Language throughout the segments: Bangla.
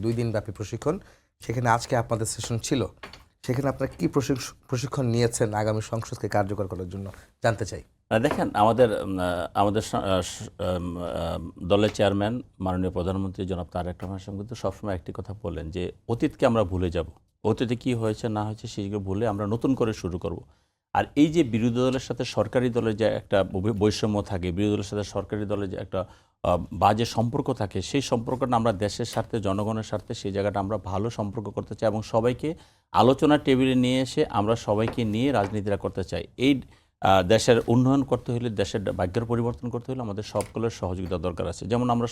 2 দিন ব্যাপী প্রশিক্ষণ, সেখানে আজকে আপনাদের সেশন ছিল, সেখানে আপনারা কি প্রশিক্ষণ নিয়েছেন আগামী সংসদকে কার্যকর করার জন্য জানতে চাই। দেখেন আমাদের দলের চেয়ারম্যান মাননীয় প্রধানমন্ত্রী জনাব তারেক রহমান সাহেব কিন্তু সবসময় একটি কথা বলেন যে অতীতকে আমরা ভুলে যাব, অতীতে কি হয়েছে না হয়েছে সেগুলো ভুলে আমরা নতুন করে শুরু করব। আর এই যে বিরোধী দলের সাথে সরকারি দলের যে একটা বৈষম্য থাকে, বিরোধী দলের সাথে সরকারি দলের যে একটা বাজে সম্পর্ক থাকে, সেই সম্পর্কটা আমরা দেশের স্বার্থে জনগণের স্বার্থে সেই জায়গাটা আমরা ভালো সম্পর্ক করতে চাই এবং সবাইকে আলোচনার টেবিলে নিয়ে এসে আমরা সবাইকে নিয়ে রাজনীতিটা করতে চাই। এই দেশের উন্নয়ন করতে হলে, দেশের ভাগ্যের পরিবর্তন করতে হলে আমাদের সকলের সহযোগিতা দরকার আছে। যেমন আমরা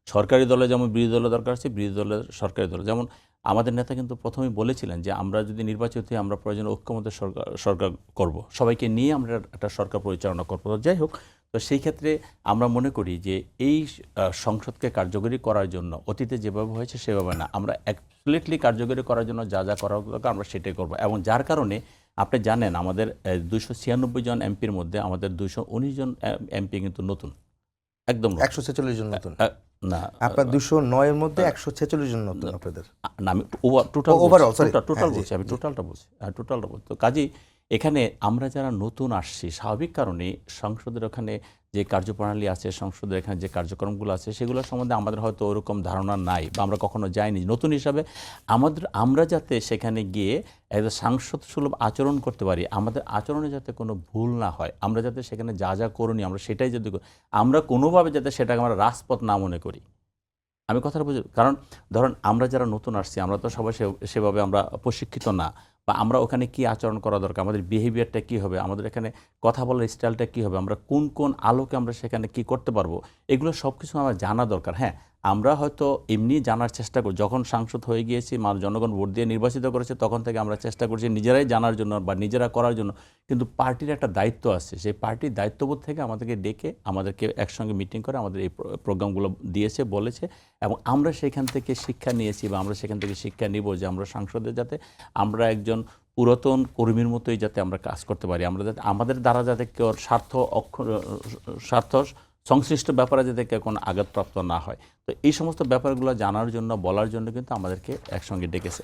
সরকারি দলে যেমন বিরোধী দলের দরকার আছে, বিরোধী দলের সরকারি দল। যেমন আমাদের নেতা কিন্তু প্রথমেই বলেছিলেন যে আমরা যদি নির্বাচিত হই আমরা প্রয়োজনে ঐক্যমত্যের সরকার করব, সবাইকে নিয়ে আমরা একটা সরকার পরিচালনা করবো। যাই হোক, তো সেই ক্ষেত্রে আমরা মনে করি যে এই সংসদকে কার্যকরী করার জন্য অতীতে যেভাবে হয়েছে সেভাবে না, আমরা অ্যাবসলিউটলি কার্যকরী করার জন্য যা যা করা দরকার আমরা সেটাই করবো। এবং যার কারণে আপনি জানেন আমাদের 296 জন এমপির মধ্যে আমাদের 219 জন এমপি কিন্তু নতুন, একদম 146 জন নতুন না, আপনার 209 এর মধ্যে 146 জন নতুন আপনাদের। না আমি টোটাল বলছি, আমি টোটালটা বলছি। তো কাজেই এখানে আমরা যারা নতুন আসছি, স্বাভাবিক কারণে সংসদের ওখানে যে কার্যপ্রণালী আছে, সংসদের এখানে যে কার্যক্রমগুলো আছে সেগুলোর সম্বন্ধে আমাদের হয়তো ওরকম ধারণা নাই বা আমরা কখনো যাইনি। নতুন হিসাবে আমরা যাতে সেখানে গিয়ে একটা সাংসদ সুলভ আচরণ করতে পারি, আমাদের আচরণে যাতে কোনো ভুল না হয়, আমরা যাতে সেখানে যা যা করণীয় আমরা সেটাই যদি আমরা কোনোভাবে যাতে সেটাকে আমরা রাজপথ না মনে করি। আমি কথাটা বুঝি, কারণ ধরুন আমরা যারা নতুন আসছি আমরা তো সবাই সেভাবে আমরা প্রশিক্ষিত না, বা আমরা ওখানে কি আচরণ করা দরকার, আমাদের বিহেভিয়ারটা কী হবে, আমাদের এখানে কথা বলার স্টাইলটা কী হবে, আমরা কোন কোন আলোকে আমরা সেখানে কি করতে পারবো, এগুলো সব কিছু আমার জানা দরকার। হ্যাঁ, আমরা হয়তো এমনি জানার চেষ্টা করি, যখন সাংসদ হয়ে গিয়েছি, জনগণ ভোট দিয়ে নির্বাচিত করেছে, তখন থেকে আমরা চেষ্টা করছি নিজেরাই জানার জন্য বা নিজেরা করার জন্য। কিন্তু পার্টির একটা দায়িত্ব আছে, সেই পার্টির দায়িত্ববোধ থেকে আমাদেরকে ডেকে আমাদেরকে একসঙ্গে মিটিং করে আমাদের এই প্রোগ্রামগুলো দিয়েছে, বলেছে, এবং আমরা সেখান থেকে শিক্ষা নিয়েছি বা আমরা সেখান থেকে শিক্ষা নিব যে আমরা সংসদে যাতে আমরা পুরাতন কর্মীর মতোই যাতে আমরা কাজ করতে পারি, আমরা যাতে আমাদের দ্বারা যাতে কেউ স্বার্থ সংশ্লিষ্ট ব্যাপারে যাতে কেউ কোনো আঘাতপ্রাপ্ত না হয়। তো এই সমস্ত ব্যাপারগুলো জানার জন্য, বলার জন্য কিন্তু আমাদেরকে একসঙ্গে ডেকেছে।